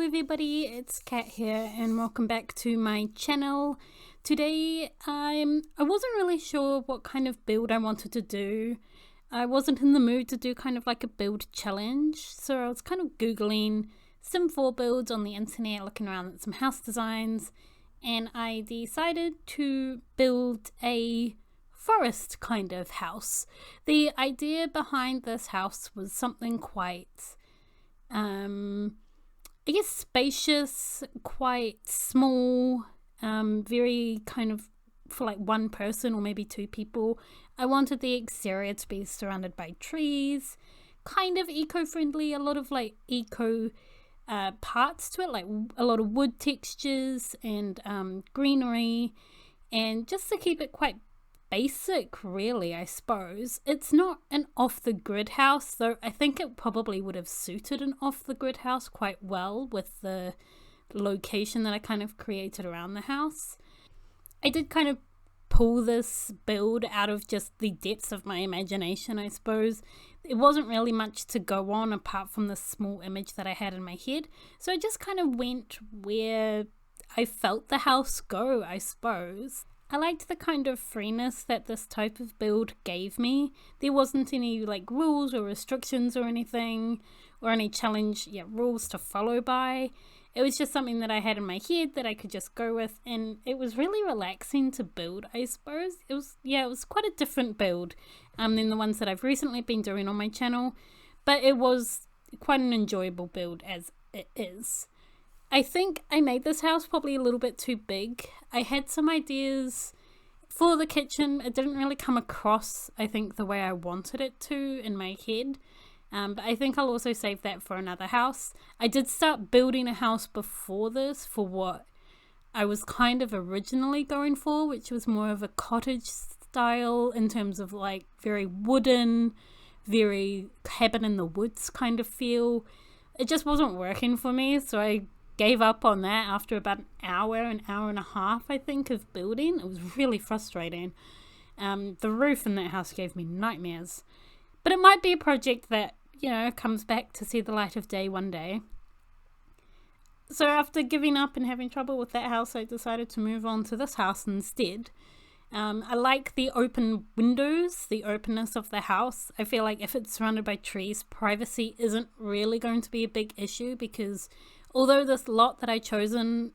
everybody, it's Kat here and welcome back to my channel. Today I wasn't really sure what kind of build I wanted to do. I wasn't in the mood to do kind of like a build challenge, so I was kind of googling Sim 4 builds on the internet, looking around at some house designs, and I decided to build a forest kind of house. The idea behind this house was something quite I guess spacious, quite small, very kind of for like one person or maybe two people. I wanted the exterior to be surrounded by trees, kind of eco-friendly, a lot of like eco parts to it, like a lot of wood textures and greenery, and just to keep it quite basic, really, I suppose. It's not an off-the-grid house, though I think it probably would have suited an off-the-grid house quite well with the location that I kind of created around the house. I did kind of pull this build out of just the depths of my imagination, I suppose. It wasn't really much to go on apart from the small image that I had in my head, so I just kind of went where I felt the house go, I suppose. I liked the kind of freeness that this type of build gave me. There wasn't any like rules or restrictions or anything, or any rules to follow by. It was just something that I had in my head that I could just go with, and it was really relaxing to build, I suppose. It was quite a different build than the ones that I've recently been doing on my channel, but it was quite an enjoyable build as it is. I think I made this house probably a little bit too big. I had some ideas for the kitchen. It didn't really come across, I think, the way I wanted it to in my head. But I think I'll also save that for another house. I did start building a house before this for what I was kind of originally going for, which was more of a cottage style in terms of like very wooden, very cabin in the woods kind of feel. It just wasn't working for me, so I gave up on that after about an hour and a half, I think, of building. It was really frustrating. The roof in that house gave me nightmares. But it might be a project that, comes back to see the light of day one day. So after giving up and having trouble with that house, I decided to move on to this house instead. I like the open windows, the openness of the house. I feel like if it's surrounded by trees, privacy isn't really going to be a big issue, because although this lot that I chosen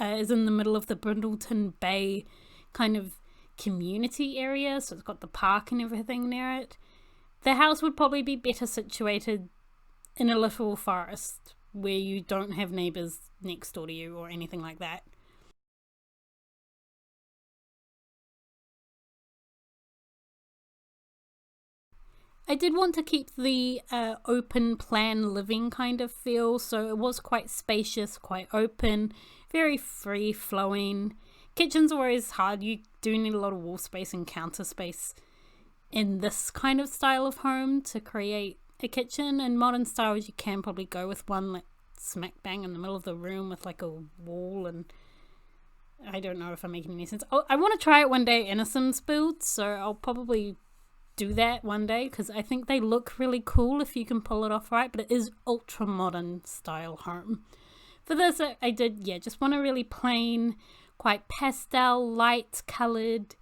is in the middle of the Brindleton Bay kind of community area, so it's got the park and everything near it, the house would probably be better situated in a little forest where you don't have neighbours next door to you or anything like that. I did want to keep the open plan living kind of feel, so it was quite spacious, quite open, very free flowing. Kitchens are always hard. You do need a lot of wall space and counter space in this kind of style of home to create a kitchen. In modern styles you can probably go with one like smack bang in the middle of the room with like a wall, and I don't know if I'm making any sense. I want to try it one day in a Sims build, so I'll probably do that one day because I think they look really cool if you can pull it off right, but it is ultra modern style home. For this I did just want a really plain, quite pastel, light coloured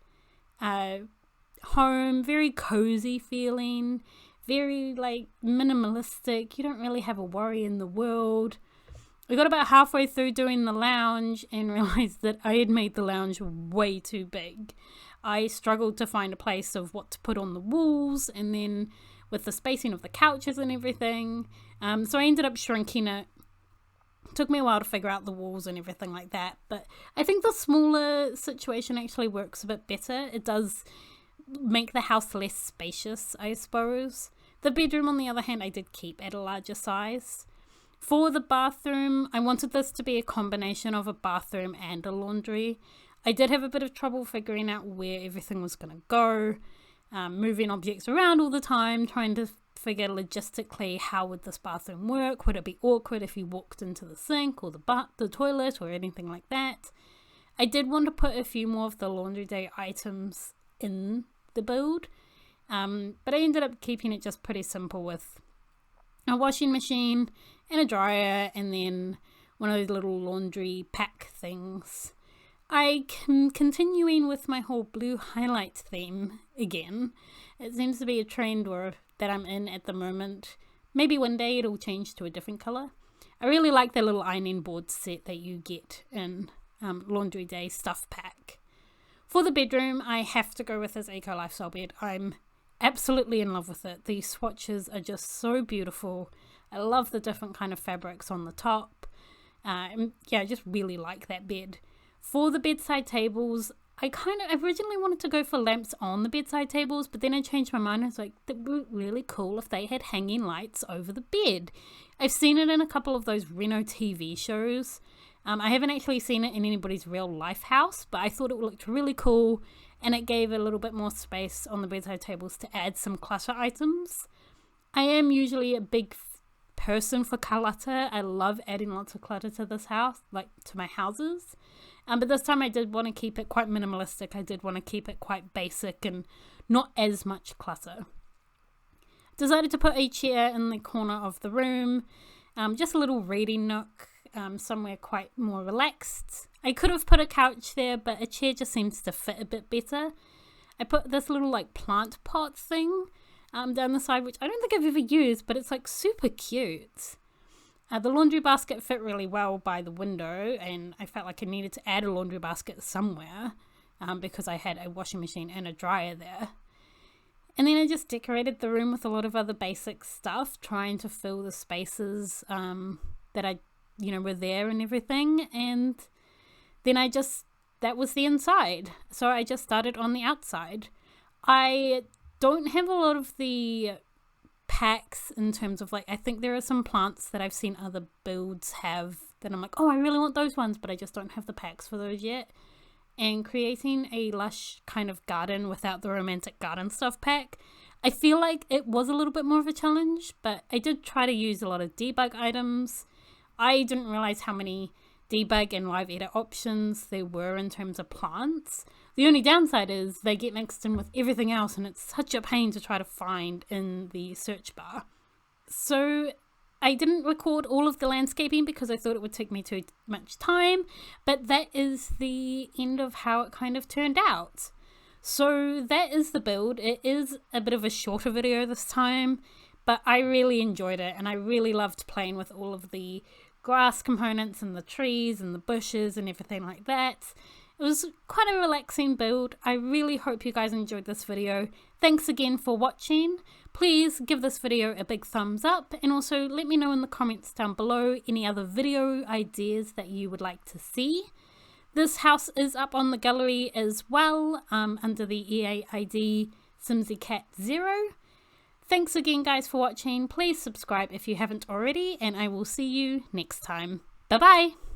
home, very cozy feeling, very like minimalistic. You don't really have a worry in the world. We got about halfway through doing the lounge and realised that I had made the lounge way too big. I struggled to find a place of what to put on the walls, and then with the spacing of the couches and everything, so I ended up shrinking it. Took me a while to figure out the walls and everything like that, but I think the smaller situation actually works a bit better. It does make the house less spacious, I suppose. The bedroom, on the other hand, I did keep at a larger size. For the bathroom, I wanted this to be a combination of a bathroom and a laundry. I did have a bit of trouble figuring out where everything was going to go, moving objects around all the time, trying to figure logistically how would this bathroom work. Would it be awkward if you walked into the sink or the toilet or anything like that? I did want to put a few more of the laundry day items in the build, but I ended up keeping it just pretty simple with a washing machine and a dryer, and then one of those little laundry pack things. I'm continuing with my whole blue highlight theme again. It seems to be a trend that I'm in at the moment. Maybe one day it'll change to a different colour. I really like the little ironing board set that you get in Laundry Day stuff pack. For the bedroom, I have to go with this Eco Lifestyle bed. I'm absolutely in love with it. These swatches are just so beautiful. I love the different kind of fabrics on the top. I just really like that bed. For the bedside tables, I originally wanted to go for lamps on the bedside tables, but then I changed my mind. I was like, that would be really cool if they had hanging lights over the bed. I've seen it in a couple of those Reno TV shows. I haven't actually seen it in anybody's real life house, but I thought it looked really cool, and it gave a little bit more space on the bedside tables to add some clutter items. I am usually a big person for clutter. I love adding lots of clutter to this house, like to my houses. But this time I did want to keep it quite minimalistic. I did want to keep it quite basic and not as much clutter. Decided to put a chair in the corner of the room, just a little reading nook, somewhere quite more relaxed. I could have put a couch there, but a chair just seems to fit a bit better. I put this little like plant pot thing down the side, which I don't think I've ever used, but it's like super cute. The laundry basket fit really well by the window, and I felt like I needed to add a laundry basket somewhere because I had a washing machine and a dryer there. And then I just decorated the room with a lot of other basic stuff, trying to fill the spaces that were there and everything. And then that was the inside. So I just started on the outside. I don't have a lot of the packs in terms of I think there are some plants that I've seen other builds have that I'm like, oh, I really want those ones, but I just don't have the packs for those yet. And creating a lush kind of garden without the romantic garden stuff pack, I feel like it was a little bit more of a challenge, but I did try to use a lot of debug items. I didn't realize how many debug and live edit options there were in terms of plants. The only downside is they get mixed in with everything else, and it's such a pain to try to find in the search bar. So I didn't record all of the landscaping because I thought it would take me too much time, but that is the end of how it kind of turned out. So that is the build. It is a bit of a shorter video this time, but I really enjoyed it, and I really loved playing with all of the grass components and the trees and the bushes and everything like that. It was quite a relaxing build. I really hope you guys enjoyed this video. Thanks again for watching. Please give this video a big thumbs up, and also let me know in the comments down below any other video ideas that you would like to see. This house is up on the gallery as well, under the EA ID SimsyKat 0. Thanks again guys for watching. Please subscribe if you haven't already, and I will see you next time. Bye bye!